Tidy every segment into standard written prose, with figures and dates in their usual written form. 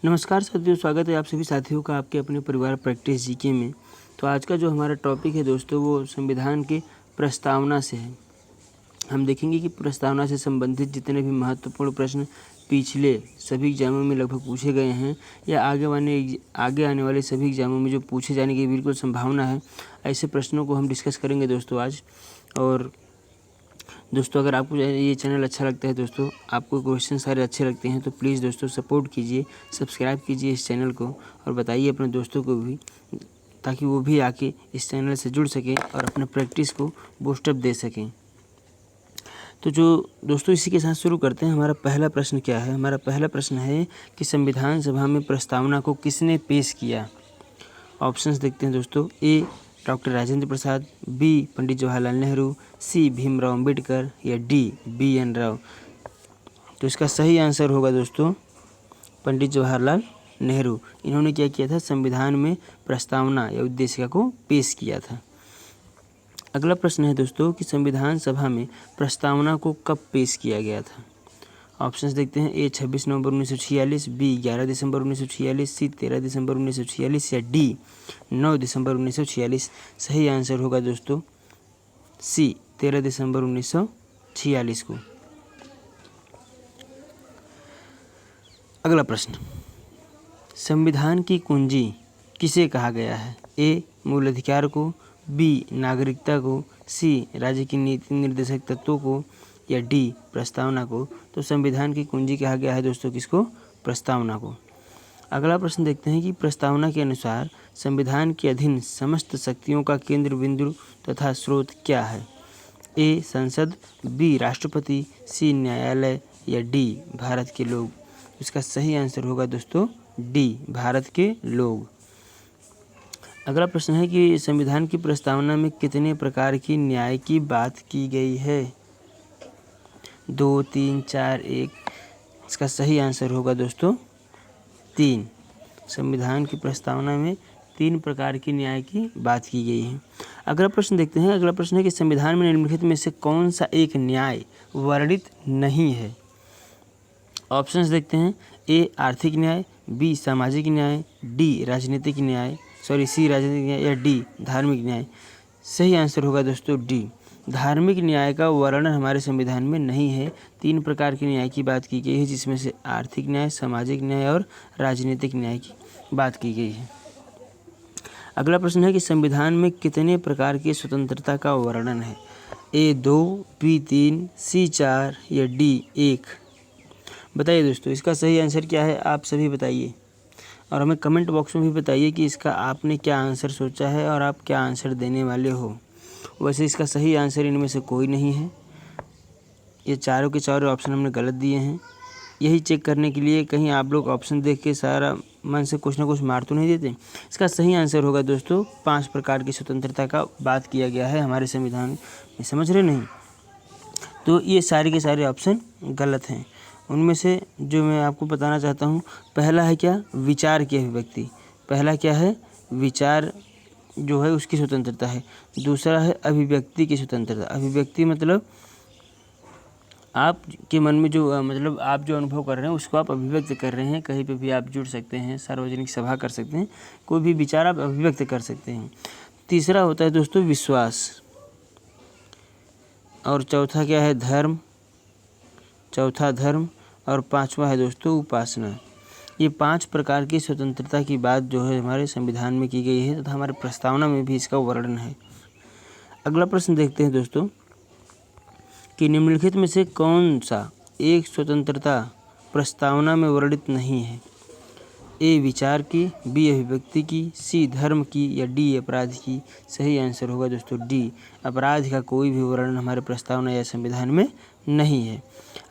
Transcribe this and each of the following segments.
नमस्कार साथियों, स्वागत है आप सभी साथियों का आपके अपने परिवार प्रैक्टिस जीके में। तो आज का जो हमारा टॉपिक है दोस्तों, वो संविधान के प्रस्तावना से है। हम देखेंगे कि प्रस्तावना से संबंधित जितने भी महत्वपूर्ण प्रश्न पिछले सभी एग्जामों में लगभग पूछे गए हैं या आगे आने वाले सभी एग्जामों में जो पूछे जाने की बिल्कुल संभावना है, ऐसे प्रश्नों को हम डिस्कस करेंगे दोस्तों आज। और दोस्तों, अगर आपको ये चैनल अच्छा लगता है दोस्तों, आपको क्वेश्चन सारे अच्छे लगते हैं, तो प्लीज़ दोस्तों सपोर्ट कीजिए, सब्सक्राइब कीजिए इस चैनल को और बताइए अपने दोस्तों को भी, ताकि वो भी आके इस चैनल से जुड़ सकें और अपने प्रैक्टिस को बूस्टअप दे सकें। तो जो दोस्तों, इसी के साथ शुरू करते हैं। हमारा पहला प्रश्न क्या है? हमारा पहला प्रश्न है कि संविधान सभा में प्रस्तावना को किसने पेश किया? ऑप्शंस देखते हैं दोस्तों। ए डॉक्टर राजेंद्र प्रसाद, बी पंडित जवाहरलाल नेहरू, सी भीमराव अंबेडकर या डी BN राव। तो इसका सही आंसर होगा दोस्तों पंडित जवाहरलाल नेहरू। इन्होंने क्या किया था? संविधान में प्रस्तावना या उद्देशिका को पेश किया था। अगला प्रश्न है दोस्तों कि संविधान सभा में प्रस्तावना को कब पेश किया गया था? ऑप्शंस देखते हैं। ए 26 नवंबर 1946, बी 11 दिसंबर 1946, सी 13 दिसंबर 1946 या डी 9 दिसंबर 1946। सही आंसर होगा दोस्तों सी 13 दिसंबर 1946 को। अगला प्रश्न, संविधान की कुंजी किसे कहा गया है? ए मूल अधिकार को, बी नागरिकता को, सी राज्य की नीति निर्देशक तत्वों को या डी प्रस्तावना को। तो संविधान की कुंजी कहा गया है दोस्तों किसको? प्रस्तावना को। अगला प्रश्न देखते हैं कि प्रस्तावना के अनुसार संविधान के अधीन समस्त शक्तियों का केंद्र बिंदु तथा स्रोत क्या है? ए संसद, बी राष्ट्रपति, सी न्यायालय या डी भारत के लोग। इसका सही आंसर होगा दोस्तों डी भारत के लोग। अगला प्रश्न है कि संविधान की प्रस्तावना में कितने प्रकार की न्याय की बात की गई है? 2, 3, 4, 1। इसका सही आंसर होगा दोस्तों 3। संविधान की प्रस्तावना में 3 प्रकार की न्याय की बात की गई है। अगला प्रश्न देखते हैं। अगला प्रश्न है कि संविधान में निम्नलिखित में से कौन सा एक न्याय वर्णित नहीं है? ऑप्शंस देखते हैं। ए आर्थिक न्याय, बी सामाजिक न्याय, डी राजनीतिक न्याय, सी राजनीतिक न्याय या डी धार्मिक न्याय। सही आंसर होगा दोस्तों डी। धार्मिक न्याय का वर्णन हमारे संविधान में नहीं है। 3 प्रकार के न्याय की बात की गई है, जिसमें से आर्थिक न्याय, सामाजिक न्याय और राजनीतिक न्याय की बात की गई है। अगला प्रश्न है कि संविधान में कितने प्रकार की स्वतंत्रता का वर्णन है? ए 2, बी 3, सी 4 या डी 1। बताइए दोस्तों, इसका सही आंसर क्या है? आप सभी बताइए और हमें कमेंट बॉक्स में भी बताइए कि इसका आपने क्या आंसर सोचा है और आप क्या आंसर देने वाले हो। वैसे इसका सही आंसर इनमें से कोई नहीं है। ये चारों के चारों ऑप्शन हमने गलत दिए हैं। यही चेक करने के लिए कहीं आप लोग ऑप्शन देख के सारा मन से कुछ ना कुछ मार तो नहीं देते। इसका सही आंसर होगा दोस्तों 5 प्रकार की स्वतंत्रता का बात किया गया है हमारे संविधान में। समझ रहे नहीं? तो ये सारे के सारे ऑप्शन गलत हैं। उनमें से जो मैं आपको बताना चाहता हूँ, पहला है क्या? विचार की अभिव्यक्ति। पहला क्या है? विचार जो है उसकी स्वतंत्रता है। दूसरा है अभिव्यक्ति की स्वतंत्रता। अभिव्यक्ति मतलब आपके मन में जो मतलब आप जो अनुभव कर रहे हैं उसको आप अभिव्यक्त कर रहे हैं। कहीं पे भी आप जुड़ सकते हैं, सार्वजनिक सभा कर सकते हैं, कोई भी विचार आप अभिव्यक्त कर सकते हैं। तीसरा होता है दोस्तों विश्वास। और चौथा क्या है? धर्म। चौथा धर्म और 5वां है दोस्तों उपासना। ये 5 प्रकार की स्वतंत्रता की बात जो है हमारे संविधान में की गई है तथा हमारे प्रस्तावना में भी इसका वर्णन है। अगला प्रश्न देखते हैं दोस्तों कि निम्नलिखित में से कौन सा एक स्वतंत्रता प्रस्तावना में वर्णित नहीं है? ए विचार की, बी अभिव्यक्ति की, सी धर्म की या डी अपराध की। सही आंसर होगा दोस्तों डी। अपराध का कोई भी वर्णन हमारे प्रस्तावना या संविधान में नहीं है।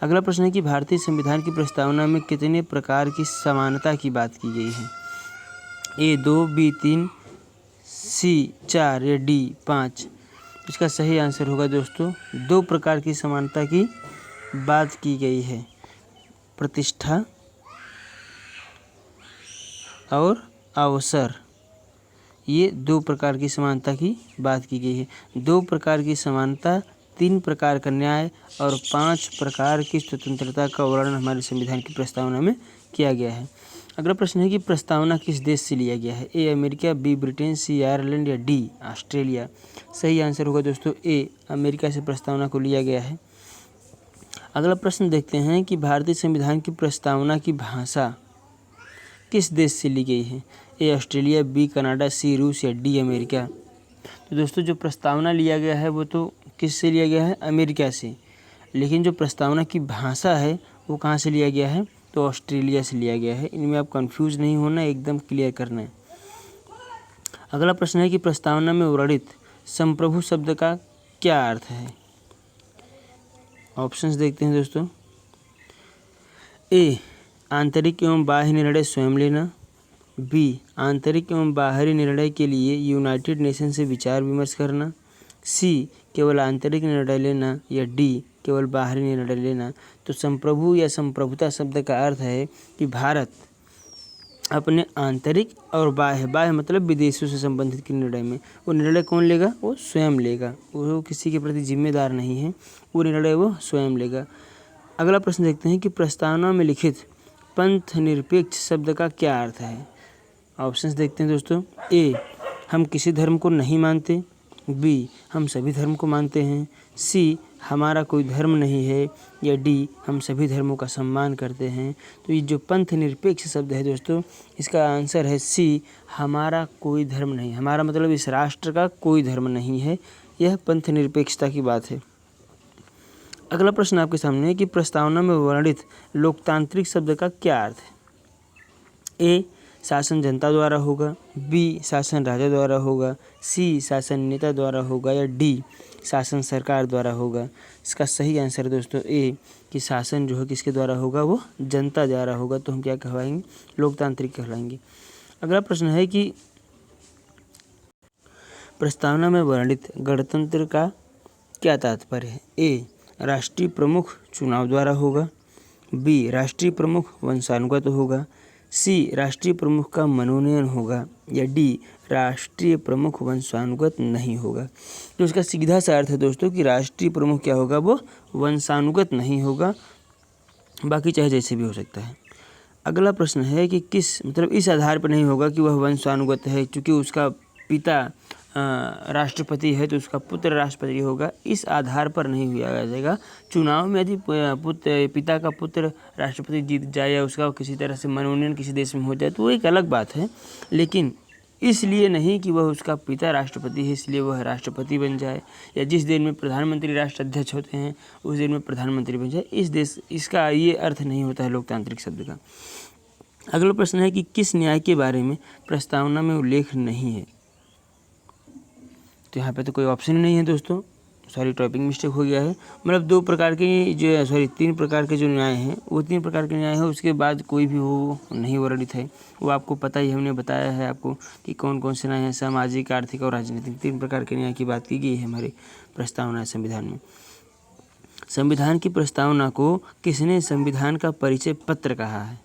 अगला प्रश्न है कि भारतीय संविधान की प्रस्तावना में कितने प्रकार की समानता की बात की गई है? ए 2, बी 3, सी 4 या डी 5। इसका सही आंसर होगा दोस्तों 2 प्रकार की समानता की बात की गई है। प्रतिष्ठा और अवसर, ये 2 प्रकार की समानता की बात की गई है। 2 प्रकार की समानता, 3 प्रकार का न्याय और 5 प्रकार की स्वतंत्रता का वर्णन हमारे संविधान की प्रस्तावना में किया गया है। अगला प्रश्न है कि प्रस्तावना किस देश से लिया गया है? A America, B Britain, C Ireland या डी ऑस्ट्रेलिया। सही आंसर होगा दोस्तों ए, अमेरिका से प्रस्तावना को लिया गया है। अगला प्रश्न देखते हैं कि भारतीय संविधान की प्रस्तावना की भाषा किस देश से ली गई है? ए ऑस्ट्रेलिया, बी कनाडा, सी रूस या डी अमेरिका। तो दोस्तों जो प्रस्तावना लिया गया है वो तो किस से लिया गया है? अमेरिका से। लेकिन जो प्रस्तावना की भाषा है वो कहाँ से लिया गया है? तो ऑस्ट्रेलिया से लिया गया है। इनमें आप कंफ्यूज नहीं होना, एकदम क्लियर करना है। अगला प्रश्न है कि प्रस्तावना में वर्णित संप्रभु शब्द का क्या अर्थ है? ऑप्शंस देखते हैं दोस्तों। ए आंतरिक एवं बाह्य निर्णय स्वयं लेना, बी आंतरिक एवं बाहरी निर्णय के लिए यूनाइटेड नेशन से विचार विमर्श करना, सी केवल आंतरिक निर्णय लेना या डी केवल बाहरी निर्णय लेना। तो संप्रभु या संप्रभुता शब्द का अर्थ है कि भारत अपने आंतरिक और बाह्य मतलब विदेशों से संबंधित के निर्णय में वो निर्णय कौन लेगा? वो स्वयं लेगा। वो किसी के प्रति जिम्मेदार नहीं है, वो निर्णय वो स्वयं लेगा। अगला प्रश्न देखते हैं कि प्रस्तावना में लिखित पंथ निरपेक्ष शब्द का क्या अर्थ है? ऑप्शंस देखते हैं दोस्तों। ए हम किसी धर्म को नहीं मानते, बी हम सभी धर्म को मानते हैं, सी हमारा कोई धर्म नहीं है या डी हम सभी धर्मों का सम्मान करते हैं। तो ये जो पंथ निरपेक्ष शब्द है दोस्तों, इसका आंसर है सी, हमारा कोई धर्म नहीं। हमारा मतलब इस राष्ट्र का कोई धर्म नहीं है, यह पंथ निरपेक्षता की बात है। अगला प्रश्न आपके सामने है कि प्रस्तावना में वर्णित लोकतांत्रिक शब्द का क्या अर्थ है? ए शासन जनता द्वारा होगा, बी शासन राजा द्वारा होगा, सी शासन नेता द्वारा होगा या डी शासन सरकार द्वारा होगा। इसका सही आंसर दोस्तों ए, कि शासन जो है किसके द्वारा होगा? वो जनता द्वारा होगा। तो हम क्या कहलाएंगे? लोकतांत्रिक कहलाएंगे। अगला प्रश्न है कि प्रस्तावना में वर्णित गणतंत्र का क्या तात्पर्य है? ए राष्ट्रीय प्रमुख चुनाव द्वारा होगा, बी राष्ट्रीय प्रमुख वंशानुगत होगा, सी राष्ट्रीय प्रमुख का मनोनयन होगा या डी राष्ट्रीय प्रमुख वंशानुगत नहीं होगा। तो इसका सीधा सा अर्थ है दोस्तों कि राष्ट्रीय प्रमुख क्या होगा? वो वंशानुगत नहीं होगा, बाकी चाहे जैसे भी हो सकता है। अगला प्रश्न है कि किस मतलब इस आधार पर नहीं होगा कि वह वंशानुगत है, क्योंकि उसका पिता राष्ट्रपति है तो उसका पुत्र राष्ट्रपति होगा, इस आधार पर नहीं हुआ जाएगा। चुनाव में यदि पिता का पुत्र राष्ट्रपति जीत जाए या उसका किसी तरह से मनोनयन किसी देश में हो जाए तो वो एक अलग बात है, लेकिन इसलिए नहीं कि वह उसका पिता राष्ट्रपति है इसलिए वह राष्ट्रपति बन जाए, या जिस देश में प्रधानमंत्री राष्ट्र अध्यक्ष होते हैं उस देश में प्रधानमंत्री बन जाए, इस देश इसका ये अर्थ नहीं होता है लोकतांत्रिक शब्द का। अगला प्रश्न है कि किस न्याय के बारे में प्रस्तावना में उल्लेख नहीं है? तो यहाँ पे तो कोई ऑप्शन ही नहीं है दोस्तों, सॉरी टाइपिंग मिस्टेक हो गया है। मतलब तीन प्रकार के जो न्याय हैं वो 3 प्रकार के न्याय हैं, उसके बाद कोई भी वो नहीं वर्णित है। वो आपको पता ही, हमने बताया है आपको कि कौन कौन से न्याय हैं। सामाजिक, आर्थिक और राजनीतिक 3 प्रकार के न्याय की बात की गई है हमारे प्रस्तावना संविधान में। संविधान की प्रस्तावना को किसने संविधान का परिचय पत्र कहा है?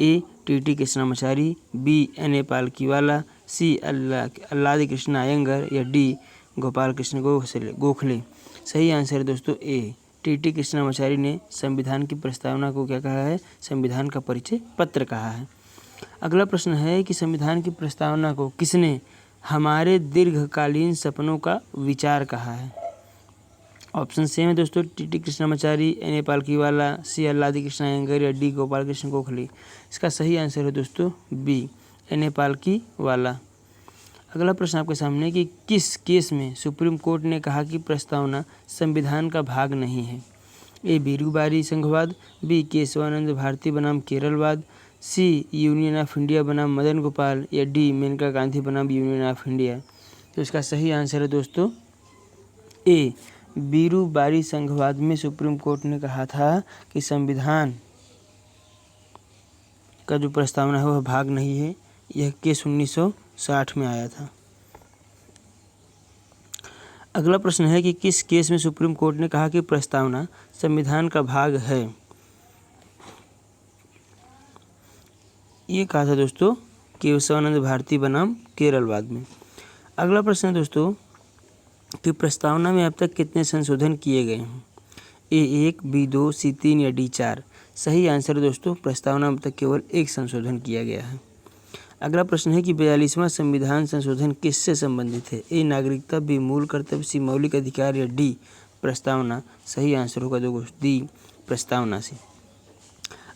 A T Krishnamachari, B N Palkhivala, C Alladi Krishna Ayyangar या डी गोपाल कृष्ण गोखले। सही आंसर है दोस्तों ए, टी कृष्णामाचारी ने संविधान की प्रस्तावना को क्या कहा है? संविधान का परिचय पत्र कहा है। अगला प्रश्न है कि संविधान की प्रस्तावना को किसने हमारे दीर्घकालीन सपनों का विचार कहा है? ऑप्शन सेम है दोस्तों, T Krishnamachari, N Palkhivala, C Alladi Krishna Ayyangar या डी गोपाल कृष्ण गोखले। इसका सही आंसर है दोस्तों बी, एन पालकीवाला। अगला प्रश्न आपके सामने कि किस केस में सुप्रीम कोर्ट ने कहा कि प्रस्तावना संविधान का भाग नहीं है? ए बीरूबारी संघवाद, बी केशवानंद भारती बनाम केरलवाद, सी यूनियन ऑफ इंडिया बनाम मदन गोपाल या डी मेनका गांधी बनाम यूनियन ऑफ इंडिया। तो इसका सही आंसर है दोस्तों ए, बीरूबारी संघवाद में सुप्रीम कोर्ट ने कहा था कि संविधान का जो प्रस्तावना है वह भाग नहीं है। यह केस 1960 में आया था। अगला प्रश्न है कि किस केस में सुप्रीम कोर्ट ने कहा कि प्रस्तावना संविधान का भाग है? ये कहा था दोस्तों केशवानंद भारती बनाम केरलवाद में। अगला प्रश्न है दोस्तों कि प्रस्तावना में अब तक कितने संशोधन किए गए हैं? ए 1, बी 2, सी 3 या डी 4। सही आंसर दोस्तों प्रस्तावना में तक केवल एक संशोधन किया गया है। अगला प्रश्न है कि 42वां संविधान संशोधन किससे संबंधित है? ए नागरिकता, बी मूल कर्तव्य, सी मौलिक अधिकार या डी प्रस्तावना। सही आंसर होगा दोस्तों डी प्रस्तावना से।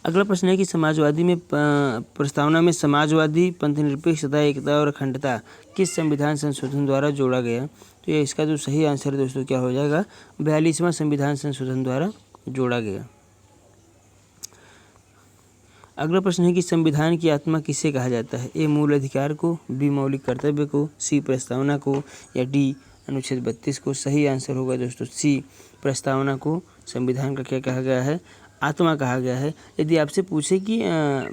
अगला प्रश्न है कि समाजवादी में प्रस्तावना में समाजवादी, पंथनिरपेक्षता, एकता और अखंडता किस संविधान संशोधन द्वारा जोड़ा गया? तो ये इसका जो सही आंसर दोस्तों क्या हो जाएगा? 42वां संविधान संशोधन द्वारा जोड़ा गया। अगला प्रश्न है कि संविधान की आत्मा किसे कहा जाता है? ए मूल अधिकार को, बी मौलिक कर्तव्य को, सी प्रस्तावना को या डी अनुच्छेद 32 को। सही आंसर होगा दोस्तों सी प्रस्तावना को संविधान का क्या कहा गया है? आत्मा कहा गया है। यदि आपसे पूछे कि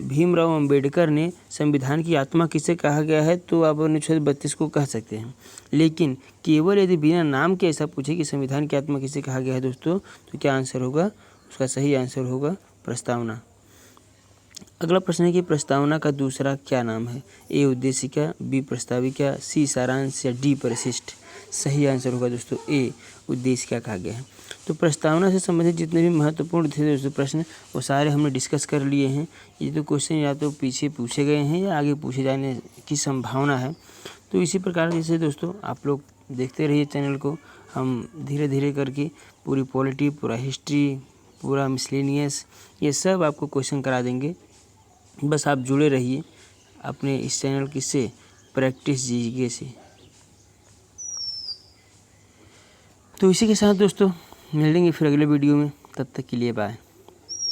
भीमराव अंबेडकर ने संविधान की आत्मा किसे कहा गया है, तो आप अनुच्छेद 32 को कह सकते हैं। लेकिन केवल यदि बिना नाम के ऐसा पूछे कि संविधान की आत्मा किसे कहा गया है दोस्तों, तो क्या आंसर होगा? उसका सही आंसर होगा प्रस्तावना। अगला प्रश्न है कि प्रस्तावना का दूसरा क्या नाम है? ए उद्देशिका, बी प्रस्ताविका, सी सारांश या डी परिशिष्ट। सही आंसर होगा दोस्तों ए उद्देशिका कहा गया है। तो प्रस्तावना से संबंधित जितने भी महत्वपूर्ण थे दोस्तों प्रश्न, वो सारे हमने डिस्कस कर लिए हैं। ये तो क्वेश्चन या तो पीछे पूछे गए हैं या आगे पूछे जाने की संभावना है। तो इसी प्रकार जैसे दोस्तों आप लोग देखते रहिए चैनल को। हम धीरे धीरे करके पूरी पॉलिटी, पूरा हिस्ट्री, पूरा मिसलेनियस, ये सब आपको क्वेश्चन करा देंगे। बस आप जुड़े रहिए अपने इस चैनल की से प्रैक्टिस जीके से। तो इसी के साथ दोस्तों मिलेंगे फिर अगले वीडियो में। तब तक के लिए बाय।